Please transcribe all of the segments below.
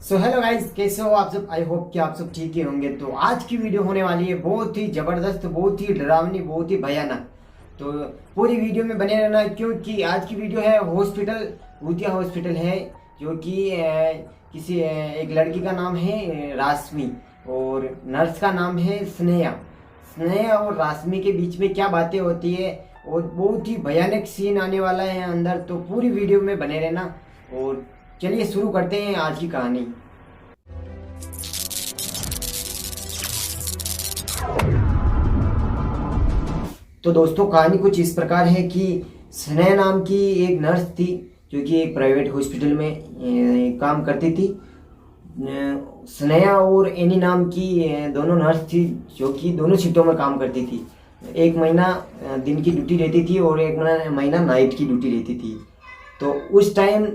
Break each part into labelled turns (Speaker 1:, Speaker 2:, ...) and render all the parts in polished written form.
Speaker 1: So hello guys, कैसे हो आप सब। आई होप कि आप सब ठीक ही होंगे। तो आज की वीडियो होने वाली है बहुत ही ज़बरदस्त, बहुत ही डरावनी, बहुत ही भयानक। तो पूरी वीडियो में बने रहना, क्योंकि आज की वीडियो है हॉस्पिटल, भूतिया हॉस्पिटल है। जो कि एक लड़की का नाम है राशमी, और नर्स का नाम है स्नेहा। स्नेहा और राशमी के बीच में क्या बातें होती है, और बहुत ही भयानक सीन आने वाला है अंदर। तो पूरी वीडियो में बने रहना, और चलिए शुरू करते हैं आज की कहानी। तो दोस्तों, कहानी कुछ इस प्रकार है कि स्नेहा नाम की एक नर्स थी, जो कि एक प्राइवेट हॉस्पिटल में काम करती थी। स्नेहा और एनी नाम की दोनों नर्स थी, जो कि दोनों शिफ्टों में काम करती थी। एक महीना दिन की ड्यूटी रहती थी, और एक महीना नाइट की ड्यूटी रहती थी। तो उस टाइम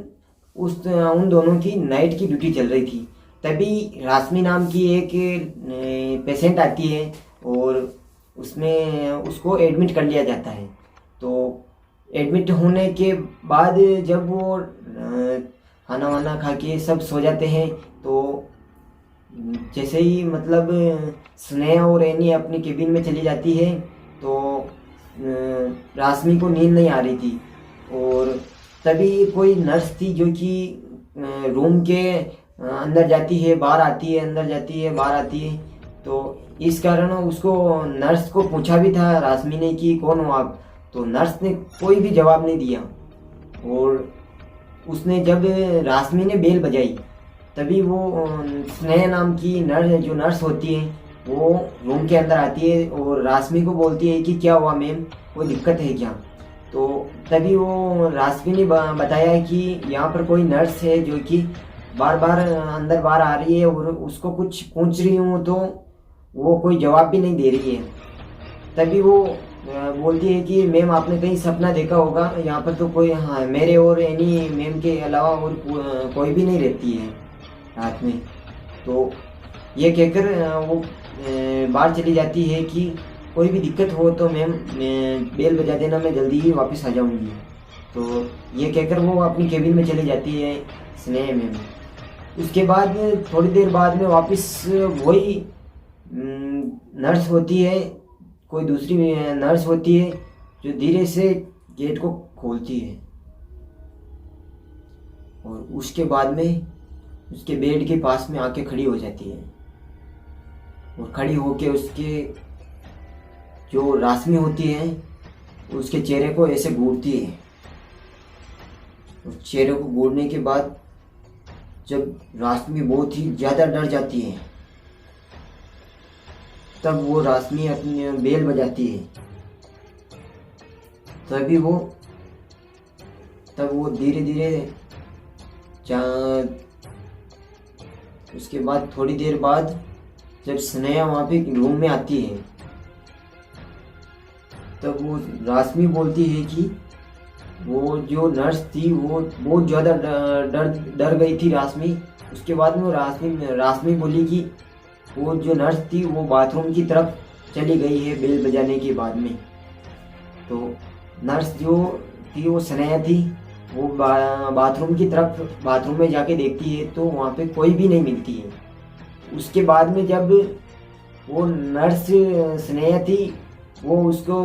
Speaker 1: उन दोनों की नाइट की ड्यूटी चल रही थी। तभी राशमी नाम की एक पेशेंट आती है, और उसमें उसको एडमिट कर लिया जाता है। तो एडमिट होने के बाद जब वो खाना वाना खा के सब सो जाते हैं, तो जैसे ही मतलब स्नेहा और एनी अपनी केबिन में चली जाती है, तो राशमी को नींद नहीं आ रही थी। और तभी कोई नर्स थी, जो कि रूम के अंदर जाती है, बाहर आती है, अंदर जाती है, बाहर आती है। तो इस कारण उसको, नर्स को पूछा भी था राशमी ने कि कौन हो आप। तो नर्स ने कोई भी जवाब नहीं दिया। और उसने जब राशमी ने बेल बजाई, तभी वो स्नेहा नाम की जो नर्स होती है, वो रूम के अंदर आती है और राशमी को बोलती है कि क्या हुआ मैम, कोई दिक्कत है क्या। तो तभी वो राशमी ने बताया कि यहाँ पर कोई नर्स है, जो कि बार बार अंदर बाहर आ रही है, और उसको कुछ पूछ रही हूँ तो वो कोई जवाब भी नहीं दे रही है। तभी वो बोलती है कि मैम, आपने कहीं सपना देखा होगा, यहाँ पर तो कोई, हाँ, मेरे और एनी मैम के अलावा और कोई भी नहीं रहती है रात में। तो ये कहकर वो बाहर चली जाती है कि कोई भी दिक्कत हो तो मैम बेल बजा देना, मैं जल्दी ही वापस आ जाऊंगी। तो ये कहकर वो अपनी केबिन में चली जाती है स्नेहा मैम। उसके बाद थोड़ी देर बाद में वापस वही नर्स होती है, कोई दूसरी नर्स होती है, जो धीरे से गेट को खोलती है। और उसके बाद में उसके बेड के पास में आके खड़ी हो जाती है, और खड़ी होके उसके जो राशमी होती है, उसके चेहरे को ऐसे घूरती है। और चेहरे को घूरने के बाद जब राशमी बहुत ही ज़्यादा डर जाती है, तब वो राशमी अपनी बेल बजाती है। तभी वो तब वो धीरे धीरे, उसके बाद थोड़ी देर बाद जब स्नेहा वहाँ पे रूम में आती है, तब वो राशमी बोलती है कि वो जो नर्स थी वो बहुत ज़्यादा डर डर गई थी राशमी। उसके बाद में वो राशमी बोली कि वो जो नर्स थी वो बाथरूम की तरफ चली गई है बेल बजाने के बाद में। तो नर्स जो थी वो स्नेहा थी, वो बाथरूम की तरफ, बाथरूम में जाके देखती है तो वहाँ पे कोई भी नहीं मिलती है। उसके बाद में जब वो नर्स स्नेहा थी, वो उसको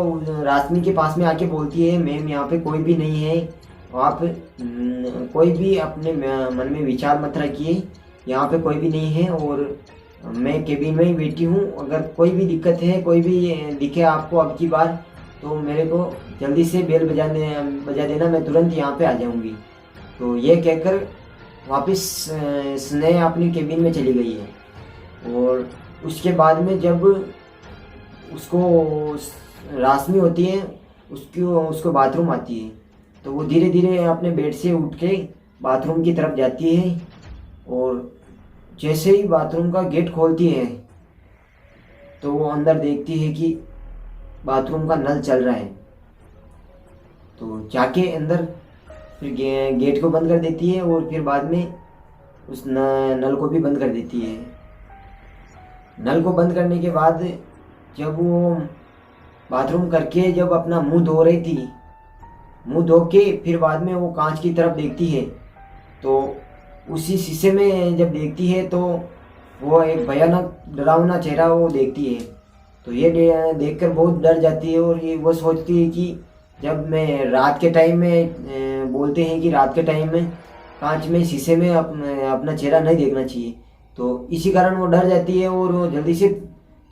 Speaker 1: राशमी के पास में आके बोलती है, मैम यहाँ पे कोई भी नहीं है, आप कोई भी अपने मन में विचार मत रखिए, यहाँ पे कोई भी नहीं है, और मैं केबिन में ही बैठी हूँ। अगर कोई भी दिक्कत है, कोई भी दिखे आपको अब की बार, तो मेरे को जल्दी से बेल बजा देना, मैं तुरंत यहाँ पे आ जाऊँगी। तो ये कहकर वापस स्नेहा अपनी केबिन में चली गई है। और उसके बाद में जब उसको राशमी होती है, उसको बाथरूम आती है, तो वो धीरे धीरे अपने बेड से उठ के बाथरूम की तरफ जाती है। और जैसे ही बाथरूम का गेट खोलती है, तो वो अंदर देखती है कि बाथरूम का नल चल रहा है। तो जाके अंदर फिर गेट को बंद कर देती है, और फिर बाद में उस नल को भी बंद कर देती है। नल को बंद करने के बाद जब वो बाथरूम करके जब अपना मुंह धो रही थी, मुंह धो के फिर बाद में वो कांच की तरफ देखती है, तो उसी शीशे में जब देखती है तो वो एक भयानक डरावना चेहरा वो देखती है। तो ये देखकर बहुत डर जाती है और ये वो सोचती है कि जब मैं रात के टाइम में बोलते हैं कि रात के टाइम में कांच में शीशे में अपना चेहरा नहीं देखना चाहिए। तो इसी कारण वो डर जाती है और वो जल्दी से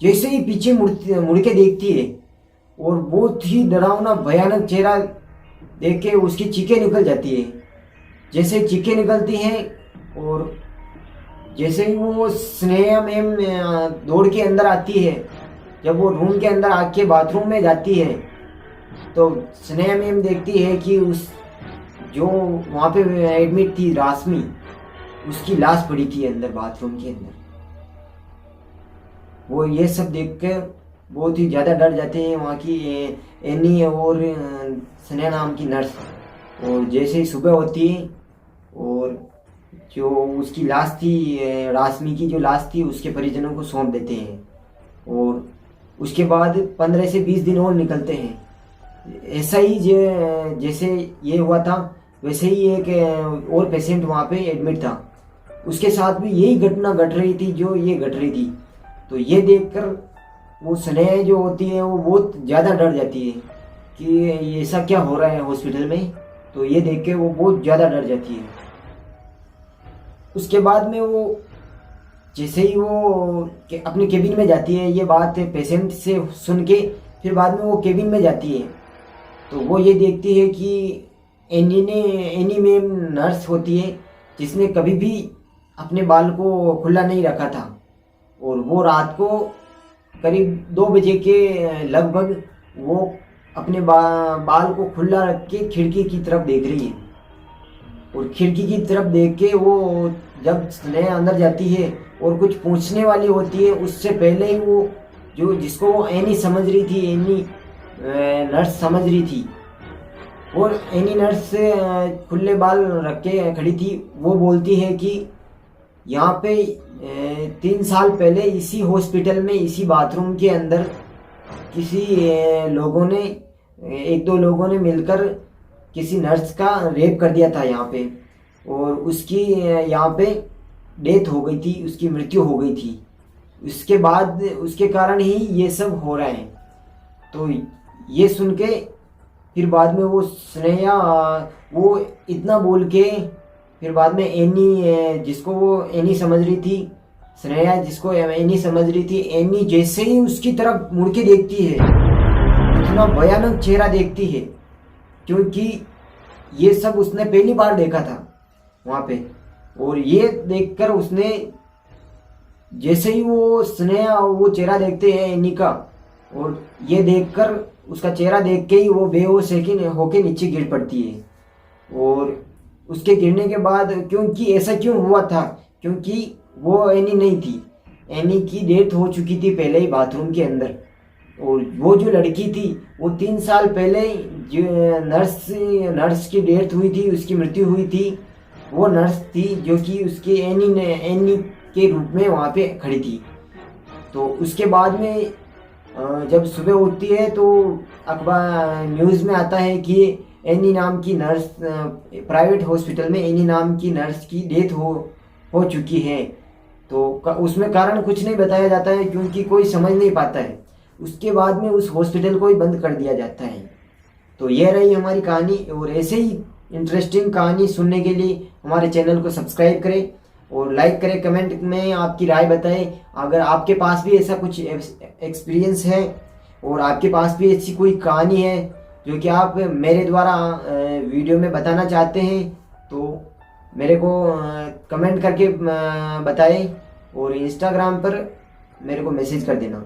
Speaker 1: जैसे ही पीछे मुड़ के देखती है और बहुत ही डरावना भयानक चेहरा देख के उसकी चीखें निकल जाती है। जैसे चीखें निकलती हैं और जैसे ही वो स्नेहा मैम दौड़ के अंदर आती है, जब वो रूम के अंदर आके बाथरूम में जाती है तो स्नेहा मैम देखती है कि उस जो वहाँ पे एडमिट थी राशमी, उसकी लाश पड़ी थी अंदर बाथरूम के अंदर। वो ये सब देख के बहुत ही ज़्यादा डर जाते हैं वहाँ की एनी और स्नेहा नाम की नर्स। और जैसे ही सुबह होती है और जो उसकी लाश थी राशमी की जो लाश थी उसके परिजनों को सौंप देते हैं और उसके बाद 15 से 20 दिन और निकलते हैं। ऐसा ही जैसे ये हुआ था वैसे ही एक और पेशेंट वहाँ पे एडमिट था, उसके साथ भी यही घटना घट रही थी जो ये घट रही थी। तो ये देखकर वो स्नेहा जो होती है वो बहुत ज़्यादा डर जाती है कि ऐसा क्या हो रहा है हॉस्पिटल में। तो ये देख के वो बहुत ज़्यादा डर जाती है। उसके बाद में वो जैसे ही वो अपने केबिन में जाती है, ये बात पेशेंट से सुन के फिर बाद में वो केबिन में जाती है तो वो ये देखती है कि एनी मैम नर्स होती है जिसने कभी भी अपने बाल को खुला नहीं रखा था और वो रात को करीब 2 बजे के लगभग वो अपने बाल को खुला रख के खिड़की की तरफ देख रही है। और खिड़की की तरफ देख के वो जब स्नेहा अंदर जाती है और कुछ पूछने वाली होती है उससे पहले ही वो जो जिसको वो एनी समझ रही थी, एनी नर्स समझ रही थी, और एनी नर्स खुले बाल रख के खड़ी थी, वो बोलती है कि यहाँ पे 3 साल पहले इसी हॉस्पिटल में इसी बाथरूम के अंदर किसी लोगों ने 1-2 लोगों ने मिलकर किसी नर्स का रेप कर दिया था यहाँ पे और उसकी यहाँ पे डेथ हो गई थी, उसकी मृत्यु हो गई थी। उसके बाद उसके कारण ही ये सब हो रहा है। तो ये सुन के फिर बाद में वो स्नेहा वो इतना बोल के फिर बाद में एनी जिसको वो एनी समझ रही थी, स्नेहा जिसको एनी समझ रही थी, एनी जैसे ही उसकी तरफ मुड़ के देखती है इतना भयानक चेहरा देखती है क्योंकि ये सब उसने पहली बार देखा था वहाँ पे। और ये देखकर उसने जैसे ही वो स्नेहा वो चेहरा देखते हैं एनी का और ये देखकर उसका चेहरा देख के ही वो बेहोश होके नीचे गिर पड़ती है। और उसके गिरने के बाद क्योंकि ऐसा क्यों हुआ था, क्योंकि वो एनी नहीं थी, एनी की डेथ हो चुकी थी पहले ही बाथरूम के अंदर। और वो जो लड़की थी वो 3 साल पहले जो नर्स की डेथ हुई थी, उसकी मृत्यु हुई थी, वो नर्स थी जो कि उसके एनी के रूप में वहाँ पे खड़ी थी। तो उसके बाद में जब सुबह उठती है तो अखबार न्यूज़ में आता है कि एनी नाम की नर्स प्राइवेट हॉस्पिटल में एनी नाम की नर्स की डेथ हो चुकी है। तो उसमें कारण कुछ नहीं बताया जाता है क्योंकि कोई समझ नहीं पाता है। उसके बाद में उस हॉस्पिटल को ही बंद कर दिया जाता है। तो यह रही हमारी कहानी और ऐसे ही इंटरेस्टिंग कहानी सुनने के लिए हमारे चैनल को सब्सक्राइब करें और लाइक करें, कमेंट में आपकी राय बताएं। अगर आपके पास भी ऐसा कुछ एक्सपीरियंस है और आपके पास भी ऐसी कोई कहानी है जो कि आप मेरे द्वारा वीडियो में बताना चाहते हैं तो मेरे को कमेंट करके बताएं और इंस्टाग्राम पर मेरे को मैसेज कर देना।